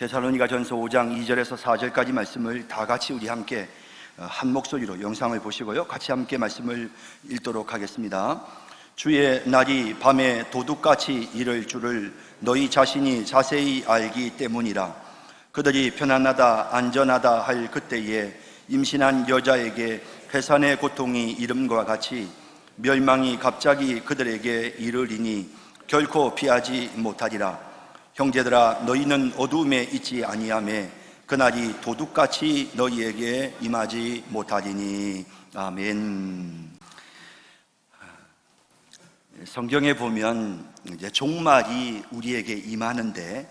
데살로니가전서 5장 2절에서 4절까지 말씀을 다 같이 우리 함께 한 목소리로 영상을 보시고요, 같이 함께 말씀을 읽도록 하겠습니다. 주의 날이 밤에 도둑같이 이를 줄을 너희 자신이 자세히 알기 때문이라. 그들이 편안하다 안전하다 할 그때에 임신한 여자에게 해산의 고통이 이름과 같이 멸망이 갑자기 그들에게 이르리니 결코 피하지 못하리라. 형제들아, 너희는 어두움에 있지 아니하며 그날이 도둑같이 너희에게 임하지 못하리니. 아멘. 성경에 보면 이제 종말이 우리에게 임하는데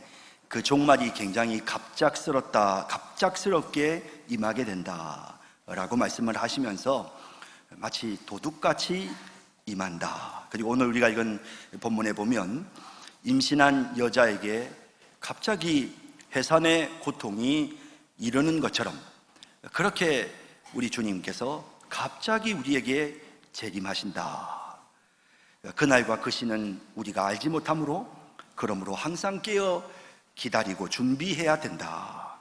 그 종말이 굉장히 갑작스럽게 임하게 된다라고 말씀을 하시면서 마치 도둑같이 임한다. 그리고 오늘 우리가 읽은 본문에 보면 임신한 여자에게 갑자기 해산의 고통이 이르는 것처럼 그렇게 우리 주님께서 갑자기 우리에게 재림하신다. 그날과 그 시는 우리가 알지 못하므로 그러므로 항상 깨어 기다리고 준비해야 된다.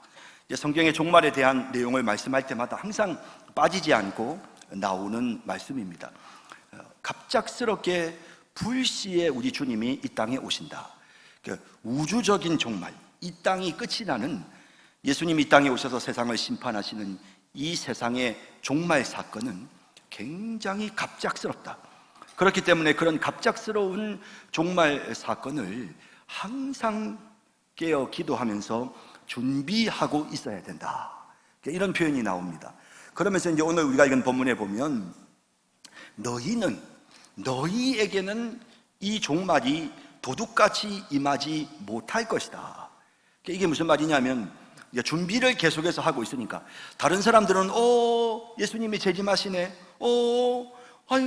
성경의 종말에 대한 내용을 말씀할 때마다 항상 빠지지 않고 나오는 말씀입니다. 갑작스럽게 불시에 우리 주님이 이 땅에 오신다. 우주적인 종말, 이 땅이 끝이 나는, 예수님이 이 땅에 오셔서 세상을 심판하시는 이 세상의 종말 사건은 굉장히 갑작스럽다. 그렇기 때문에 그런 갑작스러운 종말 사건을 항상 깨어 기도하면서 준비하고 있어야 된다. 이런 표현이 나옵니다. 그러면서 이제 오늘 우리가 읽은 본문에 보면 너희에게는 이 종말이 도둑같이 임하지 못할 것이다. 이게 무슨 말이냐면 준비를 계속해서 하고 있으니까 다른 사람들은 예수님이 재림하시네,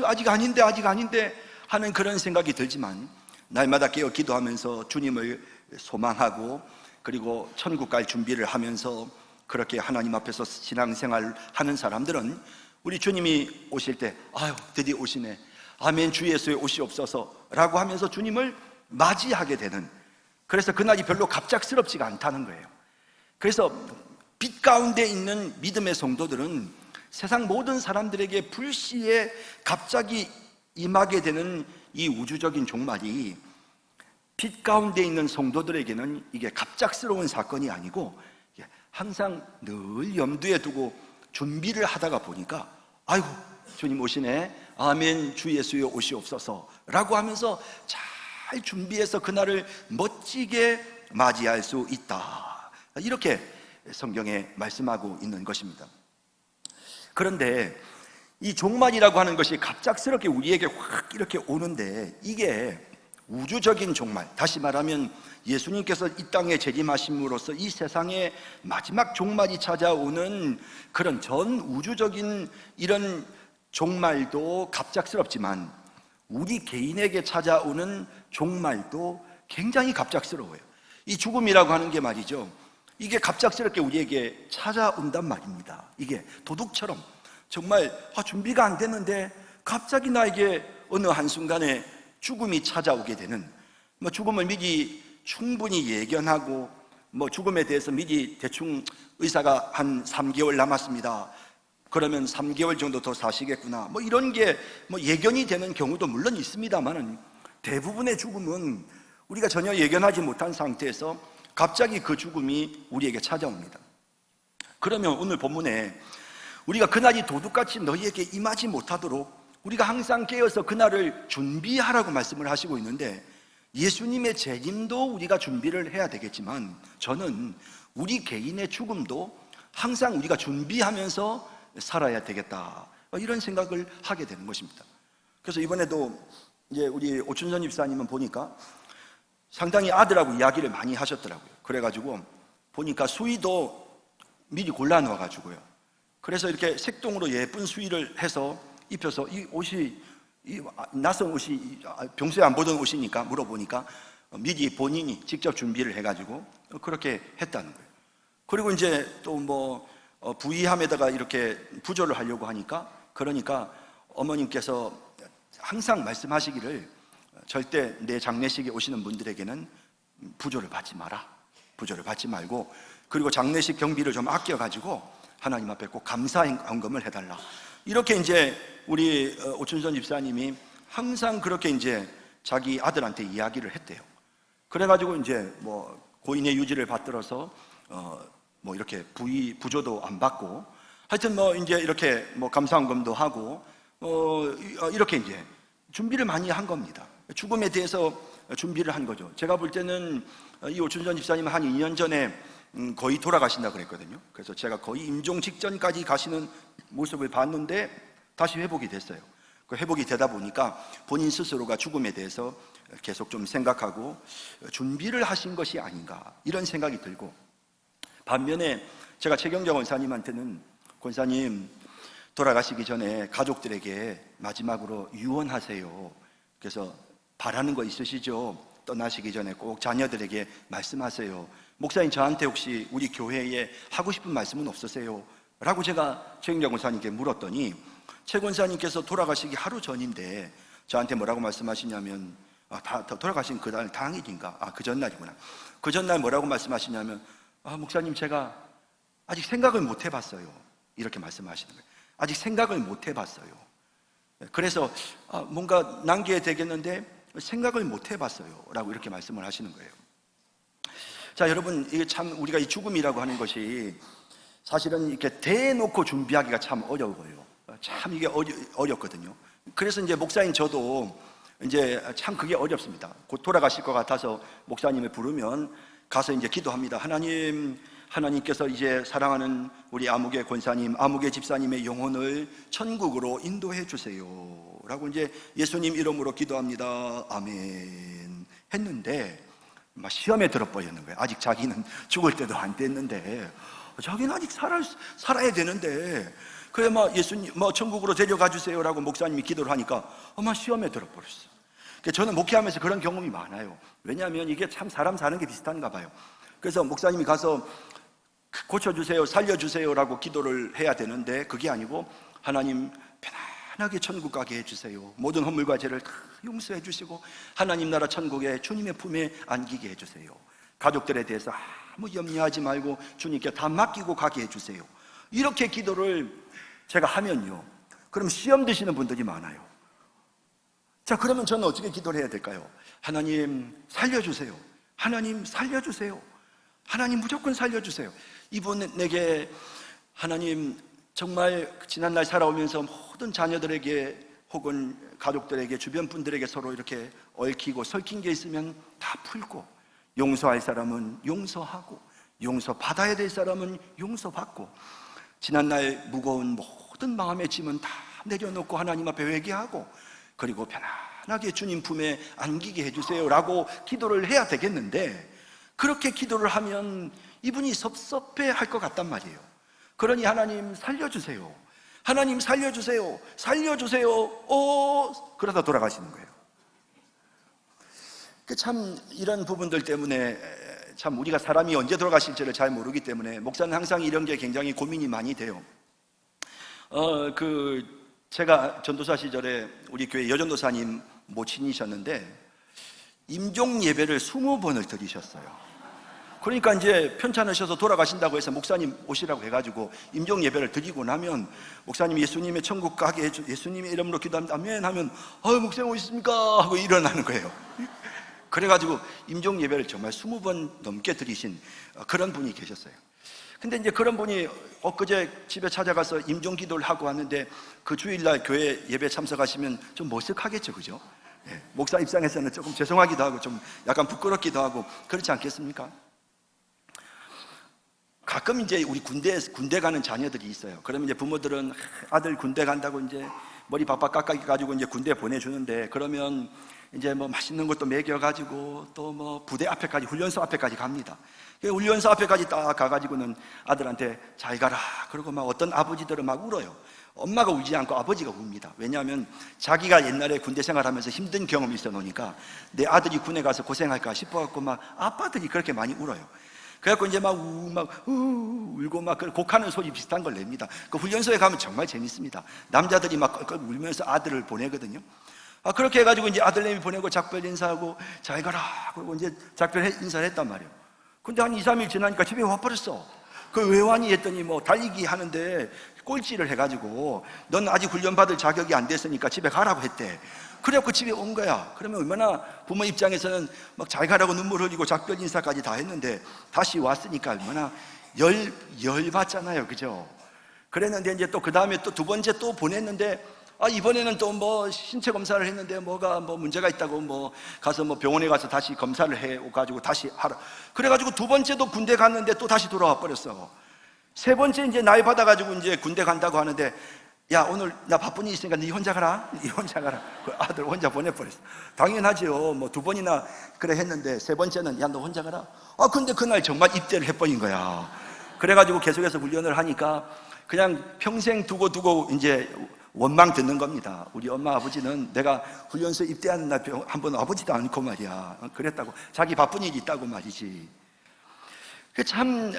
아직 아닌데 하는 그런 생각이 들지만 날마다 깨어 기도하면서 주님을 소망하고 그리고 천국 갈 준비를 하면서 그렇게 하나님 앞에서 신앙생활 하는 사람들은 우리 주님이 오실 때 드디어 오시네, 아멘 주 예수의 오시옵소서 라고 하면서 주님을 맞이하게 되는, 그래서 그날이 별로 갑작스럽지가 않다는 거예요. 그래서 빛 가운데 있는 믿음의 성도들은 세상 모든 사람들에게 불시에 갑자기 임하게 되는 이 우주적인 종말이 빛 가운데 있는 성도들에게는 이게 갑작스러운 사건이 아니고 항상 늘 염두에 두고 준비를 하다가 보니까 아이고 주님 오시네, 아멘 주 예수여 오시옵소서 라고 하면서 잘 준비해서 그날을 멋지게 맞이할 수 있다. 이렇게 성경에 말씀하고 있는 것입니다. 그런데 이 종말이라고 하는 것이 갑작스럽게 우리에게 확 이렇게 오는데 이게 우주적인 종말, 다시 말하면 예수님께서 이 땅에 재림하심으로써 이 세상의 마지막 종말이 찾아오는 그런 전 우주적인 이런 종말도 갑작스럽지만 우리 개인에게 찾아오는 종말도 굉장히 갑작스러워요. 이 죽음이라고 하는 게 말이죠, 이게 갑작스럽게 우리에게 찾아온단 말입니다. 이게 도둑처럼 정말 준비가 안 됐는데 갑자기 나에게 어느 한순간에 죽음이 찾아오게 되는, 죽음을 미리 충분히 예견하고 죽음에 대해서 미리 대충 의사가 한 3개월 남았습니다, 그러면 3개월 정도 더 사시겠구나, 이런 게 예견이 되는 경우도 물론 있습니다만 대부분의 죽음은 우리가 전혀 예견하지 못한 상태에서 갑자기 그 죽음이 우리에게 찾아옵니다. 그러면 오늘 본문에 우리가 그날이 도둑같이 너희에게 임하지 못하도록 우리가 항상 깨어서 그날을 준비하라고 말씀을 하시고 있는데, 예수님의 재림도 우리가 준비를 해야 되겠지만 저는 우리 개인의 죽음도 항상 우리가 준비하면서 살아야 되겠다, 이런 생각을 하게 되는 것입니다. 그래서 이번에도 이제 우리 오춘선 집사님은 보니까 상당히 아들하고 이야기를 많이 하셨더라고요. 그래가지고 보니까 수의도 미리 골라놓아가지고요, 그래서 이렇게 색동으로 예쁜 수의를 해서 입혀서 이 옷이 낯선 옷이 평소에 안 보던 옷이니까 물어보니까 미리 본인이 직접 준비를 해가지고 그렇게 했다는 거예요. 그리고 이제 또 부의함에다가 이렇게 부조를 하려고 하니까, 그러니까 어머님께서 항상 말씀하시기를 절대 내 장례식에 오시는 분들에게는 부조를 받지 마라, 부조를 받지 말고, 그리고 장례식 경비를 좀 아껴가지고 하나님 앞에 꼭 감사 헌금을 해달라. 이렇게 이제 우리 오춘선 집사님이 항상 그렇게 이제 자기 아들한테 이야기를 했대요. 그래가지고 이제 뭐 고인의 유지를 받들어서 뭐 이렇게 부조도 안 받고, 하여튼 뭐 이제 이렇게 뭐 감사헌금도 하고 이렇게 이제 준비를 많이 한 겁니다. 죽음에 대해서 준비를 한 거죠. 제가 볼 때는 이 오춘선 집사님은 한 2년 전에 거의 돌아가신다 그랬거든요. 그래서 제가 거의 임종 직전까지 가시는 모습을 봤는데 다시 회복이 됐어요. 그 회복이 되다 보니까 본인 스스로가 죽음에 대해서 계속 좀 생각하고 준비를 하신 것이 아닌가, 이런 생각이 들고, 반면에 제가 최경정 권사님한테는 권사님 돌아가시기 전에 가족들에게 마지막으로 유언하세요. 그래서 바라는 거 있으시죠? 떠나시기 전에 꼭 자녀들에게 말씀하세요. 목사님, 저한테 혹시 우리 교회에 하고 싶은 말씀은 없으세요? 라고 제가 최경정 권사님께 물었더니 최 권사님께서 돌아가시기 하루 전인데 저한테 뭐라고 말씀하시냐면, 다 돌아가신 그날 당일인가? 그 전날이구나. 그 전날 뭐라고 말씀하시냐면, 목사님, 제가 아직 생각을 못 해봤어요. 이렇게 말씀하시는 거예요. 아직 생각을 못 해봤어요. 그래서 뭔가 남겨야 되겠는데 생각을 못 해봤어요. 라고 이렇게 말씀을 하시는 거예요. 자, 여러분, 이게 참 우리가 이 죽음이라고 하는 것이 사실은 이렇게 대놓고 준비하기가 참 어려워요. 참 이게 어렵거든요. 그래서 이제 목사인 저도 이제 참 그게 어렵습니다. 곧 돌아가실 것 같아서 목사님을 부르면 가서 이제 기도합니다. 하나님께서 이제 사랑하는 우리 아무개 권사님, 아무개 집사님의 영혼을 천국으로 인도해 주세요. 라고 이제 예수님 이름으로 기도합니다. 아멘. 했는데 막 시험에 들어버리는 거예요. 아직 자기는 죽을 때도 안 됐는데, 자기는 아직 살아야 되는데, 그래 막 예수님 천국으로 데려가 주세요라고 목사님이 기도를 하니까 막 시험에 들어버렸어. 저는 목회하면서 그런 경험이 많아요. 왜냐하면 이게 참 사람 사는 게 비슷한가 봐요. 그래서 목사님이 가서 고쳐주세요, 살려주세요라고 기도를 해야 되는데 그게 아니고, 하나님 편안하게 천국 가게 해주세요. 모든 허물과 죄를 다 용서해 주시고 하나님 나라 천국에 주님의 품에 안기게 해주세요. 가족들에 대해서 아무 염려하지 말고 주님께 다 맡기고 가게 해주세요. 이렇게 기도를 제가 하면요, 그럼 시험 드시는 분들이 많아요. 자, 그러면 저는 어떻게 기도를 해야 될까요? 하나님 살려주세요. 하나님 살려주세요. 하나님 무조건 살려주세요. 이분에게 하나님 정말 지난날 살아오면서 모든 자녀들에게 혹은 가족들에게 주변 분들에게 서로 이렇게 얽히고 설킨 게 있으면 다 풀고, 용서할 사람은 용서하고 용서받아야 될 사람은 용서받고, 지난날 무거운 모든 마음의 짐은 다 내려놓고 하나님 앞에 회개하고, 그리고 편안하게 주님 품에 안기게 해주세요 라고 기도를 해야 되겠는데, 그렇게 기도를 하면 이분이 섭섭해 할 것 같단 말이에요. 그러니 하나님 살려주세요, 하나님 살려주세요, 살려주세요, 그러다 돌아가시는 거예요. 참 이런 부분들 때문에 참 우리가 사람이 언제 돌아가실지를 잘 모르기 때문에 목사는 항상 이런 게 굉장히 고민이 많이 돼요. 제가 전도사 시절에 우리 교회 여전도사님 모친이셨는데 임종 예배를 20번을 드리셨어요. 그러니까 이제 편찮으셔서 돌아가신다고 해서 목사님 오시라고 해가지고 임종 예배를 드리고 나면 목사님 예수님의 천국 가게 해주, 예수님의 이름으로 기도합니다, 아멘 하면 목사님 오셨습니까? 하고 일어나는 거예요. 그래가지고 임종 예배를 정말 20번 넘게 드리신 그런 분이 계셨어요. 근데 이제 그런 분이 엊그제 집에 찾아가서 임종 기도를 하고 왔는데 그 주일날 교회 예배 참석하시면 좀 머쓱하겠죠, 그죠? 목사 입장에서는 조금 죄송하기도 하고 좀 약간 부끄럽기도 하고 그렇지 않겠습니까? 가끔 이제 우리 군대 가는 자녀들이 있어요. 그러면 이제 부모들은 아들 군대 간다고 이제 머리 박박 깎아가지고 이제 군대 보내주는데, 그러면 이제 뭐 맛있는 것도 먹여가지고 또 뭐 부대 앞에까지, 훈련소 앞에까지 갑니다. 훈련소 앞에까지 딱 가가지고는 아들한테 잘 가라 그러고 막 어떤 아버지들은 막 울어요. 엄마가 울지 않고 아버지가 웁니다. 왜냐하면 자기가 옛날에 군대 생활하면서 힘든 경험이 있어 놓으니까 내 아들이 군에 가서 고생할까 싶어갖고 막 아빠들이 그렇게 많이 울어요. 그래갖고 이제 막 울고 막 곡하는 소리 비슷한 걸 냅니다. 그 훈련소에 가면 정말 재밌습니다. 남자들이 막 울면서 아들을 보내거든요. 그렇게 해가지고 이제 아들내미 보내고 작별 인사하고 잘 가라 그러고 이제 작별 인사를 했단 말이에요. 근데 한 2, 3일 지나니까 집에 와버렸어. 그 왜 왔니 했더니 뭐 달리기 하는데 꼴찌를 해가지고 넌 아직 훈련받을 자격이 안 됐으니까 집에 가라고 했대. 그래갖고 집에 온 거야. 그러면 얼마나 부모 입장에서는 막 잘 가라고 눈물 흘리고 작별 인사까지 다 했는데 다시 왔으니까 얼마나 열 받잖아요, 그죠? 그랬는데 이제 또 그 다음에 또 두 번째 또 보냈는데 이번에는 또 뭐 신체 검사를 했는데 뭐가 뭐 문제가 있다고 뭐 가서 뭐 병원에 가서 다시 검사를 해 가지고 다시 하라. 그래가지고 두 번째도 군대 갔는데 또 다시 돌아와 버렸어. 세 번째 이제 나이 받아가지고 이제 군대 간다고 하는데 야, 오늘 나 바쁜 일 있으니까 네 혼자 가라. 네 혼자 가라. 그 아들 혼자 보내버렸어. 당연하죠. 뭐 두 번이나 그래 했는데 세 번째는 야, 너 혼자 가라. 근데 그날 정말 입대를 해버린 거야. 그래가지고 계속해서 훈련을 하니까 그냥 평생 두고 이제 원망 듣는 겁니다. 우리 엄마 아버지는 내가 훈련소 입대하는 날 한번 와보지도 않고 말이야. 그랬다고. 자기 바쁜 일이 있다고 말이지. 참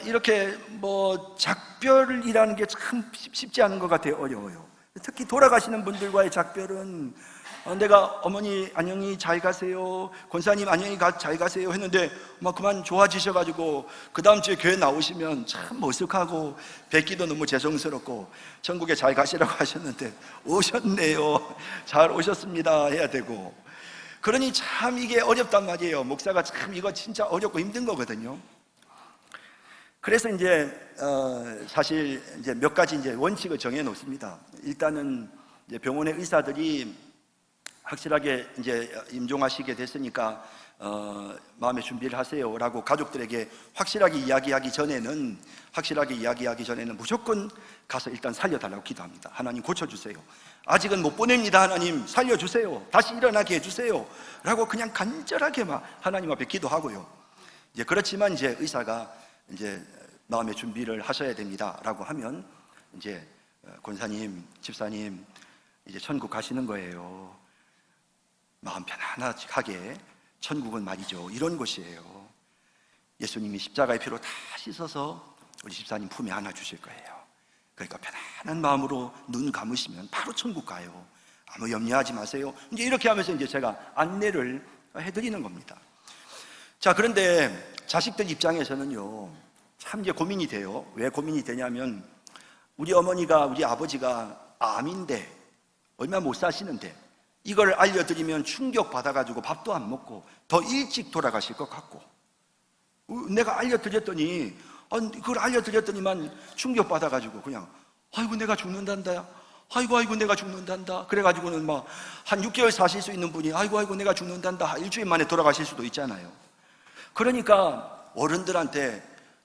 이렇게 뭐 작별이라는 게 참 쉽지 않은 것 같아요. 어려워요. 특히 돌아가시는 분들과의 작별은 내가 어머니 안녕히 잘 가세요, 권사님 안녕히 잘 가세요 했는데 막 그만 좋아지셔가지고 그 다음 주에 교회 나오시면 참 어색하고 뵙기도 너무 죄송스럽고 천국에 잘 가시라고 하셨는데 오셨네요, 잘 오셨습니다 해야 되고, 그러니 참 이게 어렵단 말이에요. 목사가 참 이거 진짜 어렵고 힘든 거거든요. 그래서 이제 사실 이제 몇 가지 이제 원칙을 정해 놓습니다. 일단은 이제 병원의 의사들이 확실하게 이제 임종하시게 됐으니까 마음의 준비를 하세요라고 가족들에게 확실하게 이야기하기 전에는 무조건 가서 일단 살려달라고 기도합니다. 하나님 고쳐주세요. 아직은 못 보냅니다. 하나님 살려주세요. 다시 일어나게 해주세요. 라고 그냥 간절하게 막 하나님 앞에 기도하고요. 이제 그렇지만 이제 의사가 이제 마음의 준비를 하셔야 됩니다라고 하면 이제 권사님, 집사님 이제 천국 가시는 거예요. 마음 편안하게, 천국은 말이죠 이런 곳이에요. 예수님이 십자가의 피로 다 씻어서 우리 집사님 품에 안아주실 거예요. 그러니까 편안한 마음으로 눈 감으시면 바로 천국 가요. 아무 염려하지 마세요. 이제 이렇게 하면서 이제 제가 안내를 해드리는 겁니다. 자, 그런데 자식들 입장에서는요 참 이제 고민이 돼요. 왜 고민이 되냐면 우리 어머니가, 우리 아버지가 암인데 얼마 못 사시는데 이걸 알려드리면 충격받아가지고 밥도 안 먹고 더 일찍 돌아가실 것 같고, 내가 알려드렸더니 그걸 알려드렸더니만 충격받아가지고 그냥 아이고 내가 죽는단다, 아이고 내가 죽는단다. 그래가지고는 막 한 6개월 사실 수 있는 분이 아이고 내가 죽는단다 일주일 만에 돌아가실 수도 있잖아요. 그러니까 어른들한테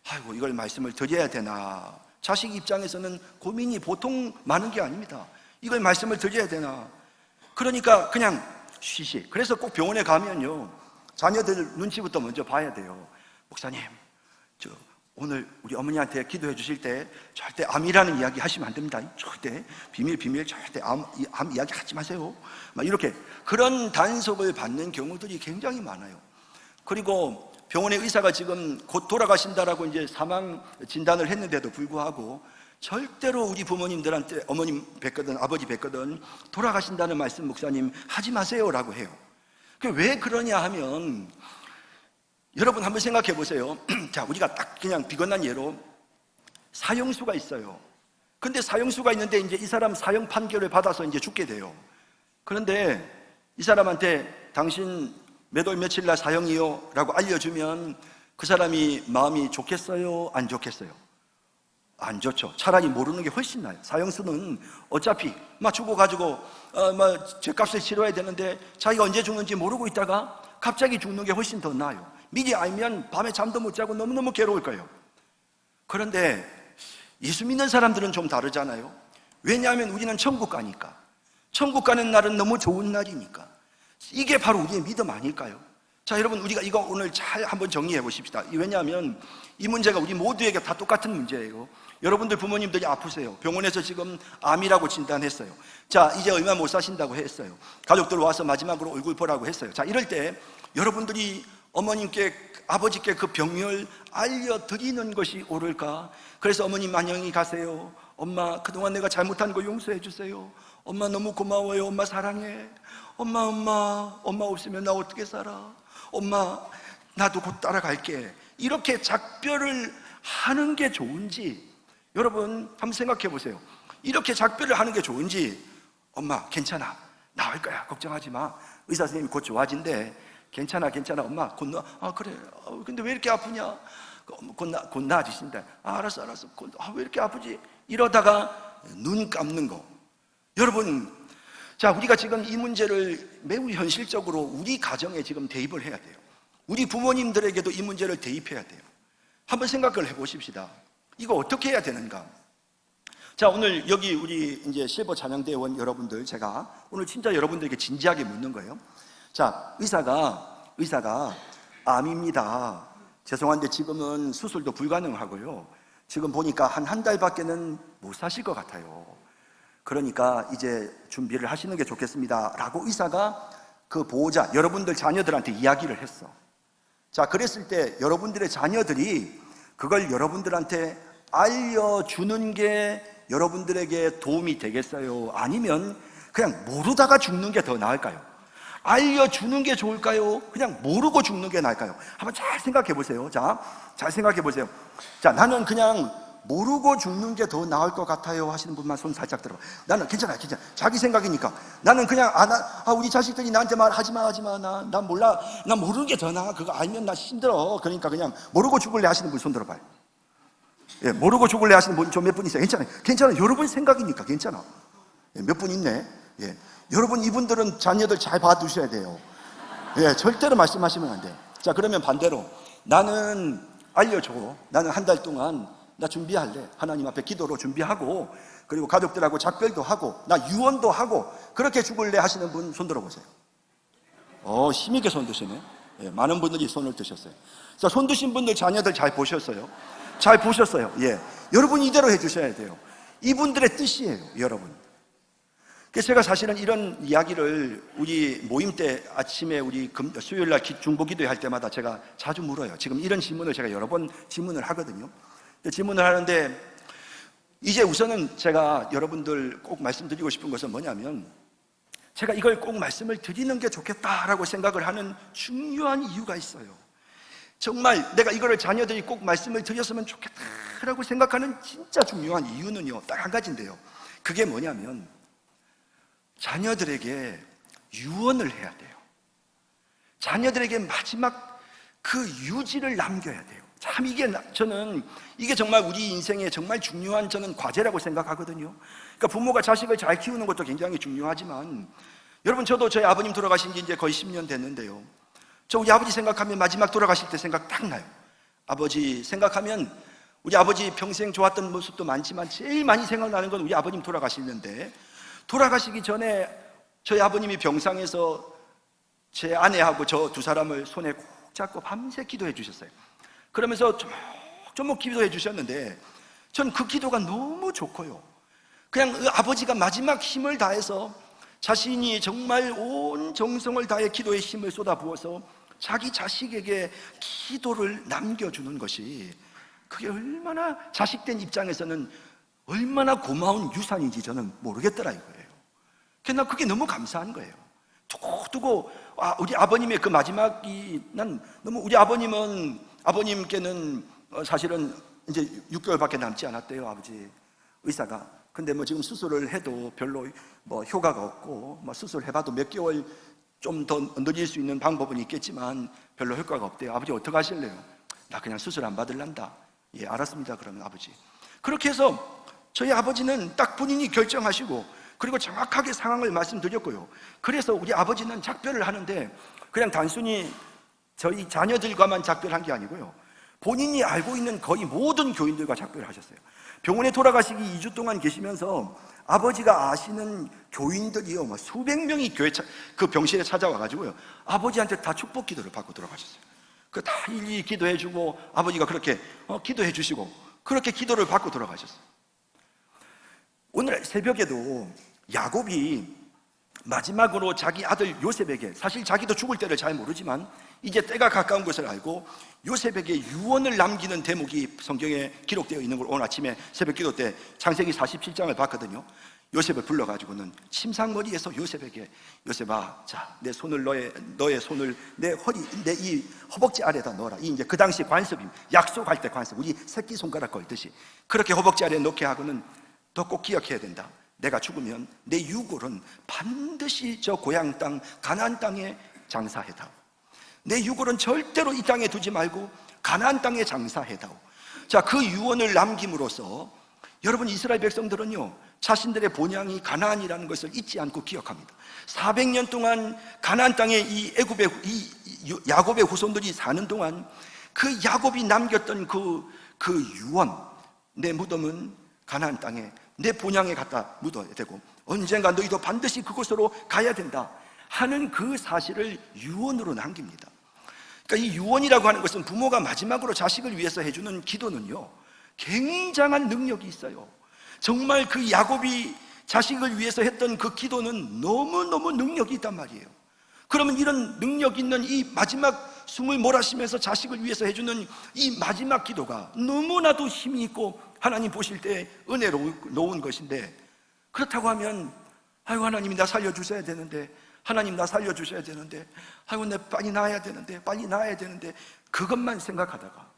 아이고 이걸 말씀을 드려야 되나, 자식 입장에서는 고민이 보통 많은 게 아닙니다. 이걸 말씀을 드려야 되나. 그러니까 그냥 쉬시. 그래서 꼭 병원에 가면요 자녀들 눈치부터 먼저 봐야 돼요. 목사님, 오늘 우리 어머니한테 기도해 주실 때 절대 암이라는 이야기 하시면 안 됩니다. 절대 비밀 절대 암 이야기 하지 마세요. 막 이렇게 그런 단속을 받는 경우들이 굉장히 많아요. 그리고 병원의 의사가 지금 곧 돌아가신다라고 이제 사망 진단을 했는데도 불구하고 절대로 우리 부모님들한테 어머님 뵙거든 아버지 뵙거든 돌아가신다는 말씀 목사님 하지 마세요라고 해요. 왜 그러냐 하면 여러분 한번 생각해 보세요. 자, 우리가 딱 그냥 비건한 예로 사형수가 있어요. 근데 사형수가 있는데 이제 이 사람 사형 판결을 받아서 이제 죽게 돼요. 그런데 이 사람한테 당신 몇 월 며칠 날 사형이요 라고 알려주면 그 사람이 마음이 좋겠어요? 안 좋겠어요? 안 좋죠. 차라리 모르는 게 훨씬 나아요. 사형수는 어차피 막 죽어가지고 죗값을 치러야 되는데 자기가 언제 죽는지 모르고 있다가 갑자기 죽는 게 훨씬 더 나아요. 미리 알면 밤에 잠도 못 자고 너무너무 괴로울 거예요. 그런데 예수 믿는 사람들은 좀 다르잖아요. 왜냐하면 우리는 천국 가니까. 천국 가는 날은 너무 좋은 날이니까. 이게 바로 우리의 믿음 아닐까요? 자, 여러분 우리가 이거 오늘 잘 한번 정리해 보십시다. 왜냐하면 이 문제가 우리 모두에게 다 똑같은 문제예요. 여러분들 부모님들이 아프세요. 병원에서 지금 암이라고 진단했어요. 자, 이제 얼마 못 사신다고 했어요. 가족들 와서 마지막으로 얼굴 보라고 했어요. 자, 이럴 때 여러분들이 어머님께 아버지께 그 병을 알려드리는 것이 옳을까? 그래서 어머님 안녕히 가세요. 엄마 그동안 내가 잘못한 거 용서해 주세요. 엄마 너무 고마워요. 엄마 사랑해. 엄마 없으면 나 어떻게 살아? 엄마 나도 곧 따라갈게. 이렇게 작별을 하는 게 좋은지 여러분 한번 생각해 보세요. 이렇게 작별을 하는 게 좋은지, 엄마 괜찮아, 나을 거야, 걱정하지 마, 의사 선생님이 곧 좋아진대, 괜찮아 엄마 곧 나. 아 그래, 근데 왜 이렇게 아프냐, 곧 나아지신다. 알았어 왜 이렇게 아프지, 이러다가 눈 감는 거. 여러분, 자, 우리가 지금 이 문제를 매우 현실적으로 우리 가정에 지금 대입을 해야 돼요. 우리 부모님들에게도 이 문제를 대입해야 돼요. 한번 생각을 해보십시다. 이거 어떻게 해야 되는가? 자, 오늘 여기 우리 이제 실버 찬양대원 여러분들, 제가 오늘 진짜 여러분들에게 진지하게 묻는 거예요. 자, 의사가 암입니다. 죄송한데 지금은 수술도 불가능하고요. 지금 보니까 한 달밖에는 못 사실 것 같아요. 그러니까 이제 준비를 하시는 게 좋겠습니다 라고 의사가 그 보호자, 여러분들 자녀들한테 이야기를 했어. 자, 그랬을 때 여러분들의 자녀들이 그걸 여러분들한테 알려주는 게 여러분들에게 도움이 되겠어요? 아니면 그냥 모르다가 죽는 게 더 나을까요? 알려주는 게 좋을까요? 그냥 모르고 죽는 게 나을까요? 한번 잘 생각해 보세요. 자, 잘 생각해 보세요. 자, 나는 그냥 모르고 죽는 게 더 나을 것 같아요 하시는 분만 손 살짝 들어봐. 나는 괜찮아. 자기 생각이니까. 나는 그냥 우리 자식들이 나한테 말하지 마. 난 몰라. 난 모르는 게 더 나아. 그거 알면 나 힘들어. 그러니까 그냥 모르고 죽을래 하시는 분 손 들어봐요. 예, 모르고 죽을래 하시는 분 좀 몇 분 있어요. 괜찮아. 여러분 생각이니까 괜찮아. 예, 몇 분 있네. 예, 여러분 이분들은 자녀들 잘 봐두셔야 돼요. 예, 절대로 말씀하시면 안 돼. 자, 그러면 반대로 나는 알려줘. 나는 한 달 동안 나 준비할래. 하나님 앞에 기도로 준비하고, 그리고 가족들하고 작별도 하고, 나 유언도 하고, 그렇게 죽을래 하시는 분 손 들어보세요. 힘있게 손 드시네. 예, 많은 분들이 손을 드셨어요. 자, 손 드신 분들 자녀들 잘 보셨어요? 잘 보셨어요. 예, 여러분 이대로 해주셔야 돼요. 이분들의 뜻이에요, 여러분. 그래서 제가 사실은 이런 이야기를 우리 모임 때 아침에 우리 수요일날 중보기도회 할 때마다 제가 자주 물어요. 지금 이런 질문을 제가 여러 번 질문을 하거든요. 질문을 하는데, 이제 우선은 제가 여러분들 꼭 말씀드리고 싶은 것은 뭐냐면, 제가 이걸 꼭 말씀을 드리는 게 좋겠다라고 생각을 하는 중요한 이유가 있어요. 정말 내가 이거를 자녀들이 꼭 말씀을 드렸으면 좋겠다라고 생각하는 진짜 중요한 이유는요, 딱 한 가지인데요. 그게 뭐냐면, 자녀들에게 유언을 해야 돼요. 자녀들에게 마지막 그 유지를 남겨야 돼요. 참 이게 정말 우리 인생에 정말 중요한 저는 과제라고 생각하거든요. 그러니까 부모가 자식을 잘 키우는 것도 굉장히 중요하지만, 여러분 저도 저희 아버님 돌아가신 지 이제 거의 10년 됐는데요. 저 우리 아버지 생각하면 마지막 돌아가실 때 생각 딱 나요. 아버지 생각하면 우리 아버지 평생 좋았던 모습도 많지만 제일 많이 생각나는 건 우리 아버님 돌아가시는데, 돌아가시기 전에 저희 아버님이 병상에서 제 아내하고 저 두 사람을 손에 꼭 잡고 밤새 기도해 주셨어요. 그러면서 조목조목 기도해 주셨는데, 전 그 기도가 너무 좋고요. 그냥 그 아버지가 마지막 힘을 다해서 자신이 정말 온 정성을 다해 기도의 힘을 쏟아부어서 자기 자식에게 기도를 남겨주는 것이, 그게 얼마나 자식된 입장에서는 얼마나 고마운 유산인지 저는 모르겠더라 이거예요. 그래서 그게 너무 감사한 거예요. 두고 우리 아버님의 그 마지막이, 난 너무, 우리 아버님께는 사실은 이제 6개월밖에 남지 않았대요, 아버지 의사가. 근데 뭐 지금 수술을 해도 별로 뭐 효과가 없고, 뭐 수술해봐도 몇 개월 좀 더 늘릴 수 있는 방법은 있겠지만 별로 효과가 없대요. 아버지 어떻게 하실래요? 나 그냥 수술 안 받을란다. 예, 알았습니다. 그러면 아버지. 그렇게 해서 저희 아버지는 딱 본인이 결정하시고, 그리고 정확하게 상황을 말씀드렸고요. 그래서 우리 아버지는 작별을 하는데 그냥 단순히 저희 자녀들과만 작별한 게 아니고요, 본인이 알고 있는 거의 모든 교인들과 작별을 하셨어요. 병원에 돌아가시기 2주 동안 계시면서 아버지가 아시는 교인들이요, 뭐 수백 명이 그 병실에 찾아와가지고요, 아버지한테 다 축복 기도를 받고 돌아가셨어요. 그 다 일일이 기도해주고, 아버지가 그렇게 기도해 주시고, 그렇게 기도를 받고 돌아가셨어요. 오늘 새벽에도 야곱이 마지막으로 자기 아들 요셉에게, 사실 자기도 죽을 때를 잘 모르지만 이제 때가 가까운 것을 알고 요셉에게 유언을 남기는 대목이 성경에 기록되어 있는 걸 오늘 아침에 새벽 기도 때 창세기 47장을 봤거든요. 요셉을 불러가지고는 침상머리에서 요셉에게, 요셉아, 자, 내 손을 너의 손을 내 허리, 내 이 허벅지 아래에다 넣어라. 이 이제 그 당시 관습입니다. 약속할 때 관습, 우리 새끼 손가락 걸듯이 그렇게 허벅지 아래에 넣게 하고는 더 꼭 기억해야 된다. 내가 죽으면 내 유골은 반드시 저 고향 땅 가나안 땅에 장사해다오. 내 유골은 절대로 이 땅에 두지 말고 가나안 땅에 장사해다오. 자, 그 유언을 남김으로써 여러분, 이스라엘 백성들은요, 자신들의 본향이 가나안이라는 것을 잊지 않고 기억합니다. 400년 동안 가나안 땅에 이 애굽의 야곱의 후손들이 사는 동안 그 야곱이 남겼던 그 유언, 내 무덤은 가나안 땅에 내 본향에 갖다 묻어야 되고 언젠가 너희도 반드시 그곳으로 가야 된다 하는 그 사실을 유언으로 남깁니다. 그러니까 이 유언이라고 하는 것은 부모가 마지막으로 자식을 위해서 해주는 기도는요, 굉장한 능력이 있어요. 정말 그 야곱이 자식을 위해서 했던 그 기도는 너무너무 능력이 있단 말이에요. 그러면 이런 능력 있는 이 마지막 숨을 몰아쉬면서 자식을 위해서 해주는 이 마지막 기도가 너무나도 힘이 있고 하나님 보실 때 은혜로운 것인데, 그렇다고 하면 아이고 하나님이 나 살려주셔야 되는데, 하나님 나 살려주셔야 되는데, 아이고 내 빨리 나아야 되는데, 빨리 나아야 되는데, 그것만 생각하다가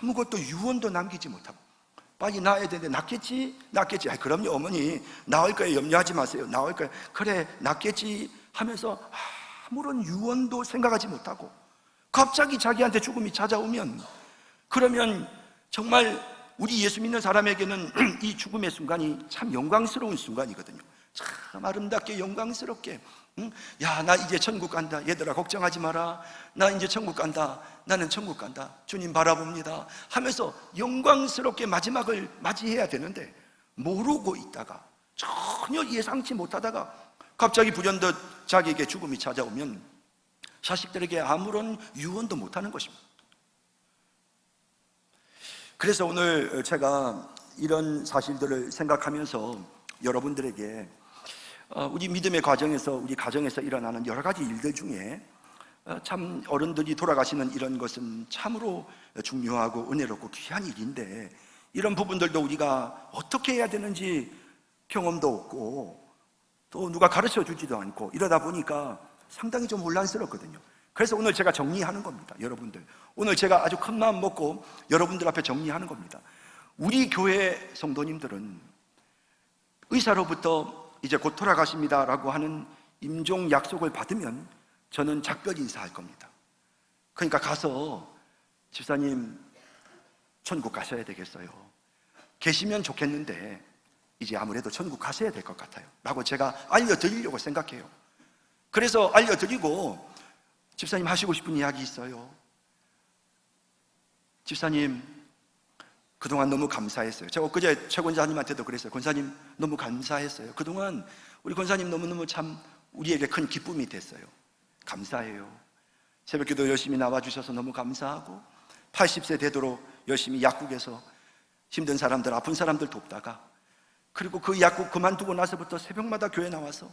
아무것도 유언도 남기지 못하고 빨리 나아야 되는데 낫겠지? 그럼요 어머니 나을 거예요, 염려하지 마세요, 나을 거예요, 그래 낫겠지 하면서 아무런 유언도 생각하지 못하고 갑자기 자기한테 죽음이 찾아오면, 그러면 정말 우리 예수 믿는 사람에게는 이 죽음의 순간이 참 영광스러운 순간이거든요. 참 아름답게 영광스럽게, 야, 나 이제 천국 간다, 얘들아 걱정하지 마라, 나 이제 천국 간다, 나는 천국 간다, 주님 바라봅니다 하면서 영광스럽게 마지막을 맞이해야 되는데, 모르고 있다가 전혀 예상치 못하다가 갑자기 불현듯 자기에게 죽음이 찾아오면 자식들에게 아무런 유언도 못하는 것입니다. 그래서 오늘 제가 이런 사실들을 생각하면서 여러분들에게 우리 믿음의 과정에서, 우리 가정에서 일어나는 여러 가지 일들 중에 참 어른들이 돌아가시는 이런 것은 참으로 중요하고 은혜롭고 귀한 일인데, 이런 부분들도 우리가 어떻게 해야 되는지 경험도 없고 또 누가 가르쳐 주지도 않고 이러다 보니까 상당히 좀 혼란스럽거든요. 그래서 오늘 제가 정리하는 겁니다. 여러분들, 오늘 제가 아주 큰 마음 먹고 여러분들 앞에 정리하는 겁니다. 우리 교회 성도님들은 의사로부터 이제 곧 돌아가십니다 라고 하는 임종 약속을 받으면 저는 작별 인사할 겁니다. 그러니까 가서 집사님 천국 가셔야 되겠어요, 계시면 좋겠는데 이제 아무래도 천국 가셔야 될 것 같아요 라고 제가 알려드리려고 생각해요. 그래서 알려드리고, 집사님 하시고 싶은 이야기 있어요, 집사님 그동안 너무 감사했어요. 제가 엊그제 최 권사님한테도 그랬어요. 권사님 너무 감사했어요. 그동안 우리 권사님 너무너무 참 우리에게 큰 기쁨이 됐어요. 감사해요. 새벽기도 열심히 나와주셔서 너무 감사하고, 80세 되도록 열심히 약국에서 힘든 사람들, 아픈 사람들 돕다가, 그리고 그 약국 그만두고 나서부터 새벽마다 교회 나와서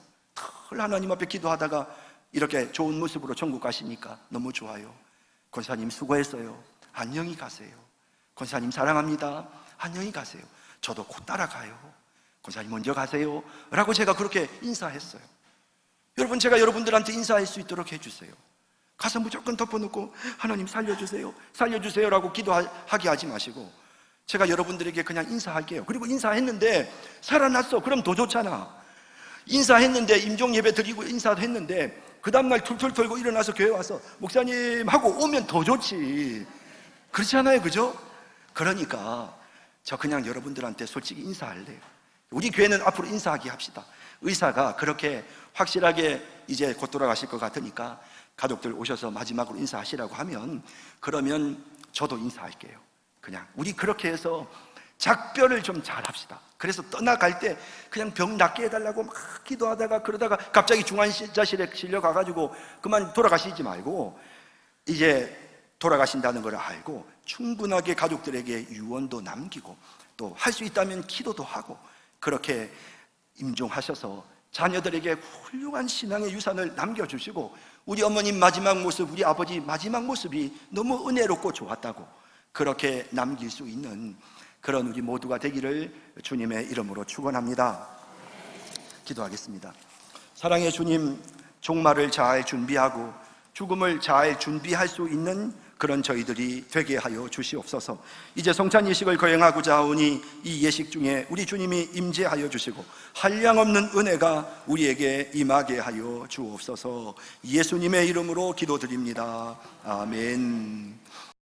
늘 하나님 앞에 기도하다가 이렇게 좋은 모습으로 천국 가시니까 너무 좋아요. 권사님 수고했어요. 안녕히 가세요. 권사님 사랑합니다. 안녕히 가세요. 저도 곧 따라가요. 권사님 먼저 가세요 라고 제가 그렇게 인사했어요. 여러분, 제가 여러분들한테 인사할 수 있도록 해주세요. 가서 무조건 덮어놓고 하나님 살려주세요, 살려주세요 라고 기도하게 하지 마시고, 제가 여러분들에게 그냥 인사할게요. 그리고 인사했는데 살아났어, 그럼 더 좋잖아. 인사했는데 임종 예배 드리고 인사했는데 그 다음날 툴툴 털고 일어나서 교회 와서 목사님 하고 오면 더 좋지. 그렇지 않아요? 그죠? 그러니까 저 그냥 여러분들한테 솔직히 인사할래요. 우리 교회는 앞으로 인사하게 합시다. 의사가 그렇게 확실하게 이제 곧 돌아가실 것 같으니까 가족들 오셔서 마지막으로 인사하시라고 하면, 그러면 저도 인사할게요. 그냥 우리 그렇게 해서 작별을 좀 잘합시다. 그래서 떠나갈 때 그냥 병 낫게 해달라고 막 기도하다가 그러다가 갑자기 중환자실에 실려가가지고 그만 돌아가시지 말고, 이제 돌아가신다는 걸 알고 충분하게 가족들에게 유언도 남기고 또 할 수 있다면 기도도 하고, 그렇게 임종하셔서 자녀들에게 훌륭한 신앙의 유산을 남겨주시고, 우리 어머님 마지막 모습, 우리 아버지 마지막 모습이 너무 은혜롭고 좋았다고 그렇게 남길 수 있는 그런 우리 모두가 되기를 주님의 이름으로 축원합니다. 기도하겠습니다. 사랑의 주님, 종말을 잘 준비하고 죽음을 잘 준비할 수 있는 그런 저희들이 되게 하여 주시옵소서. 이제 성찬 예식을 거행하고자 하오니 이 예식 중에 우리 주님이 임재하여 주시고 한량없는 은혜가 우리에게 임하게 하여 주옵소서. 예수님의 이름으로 기도드립니다. 아멘.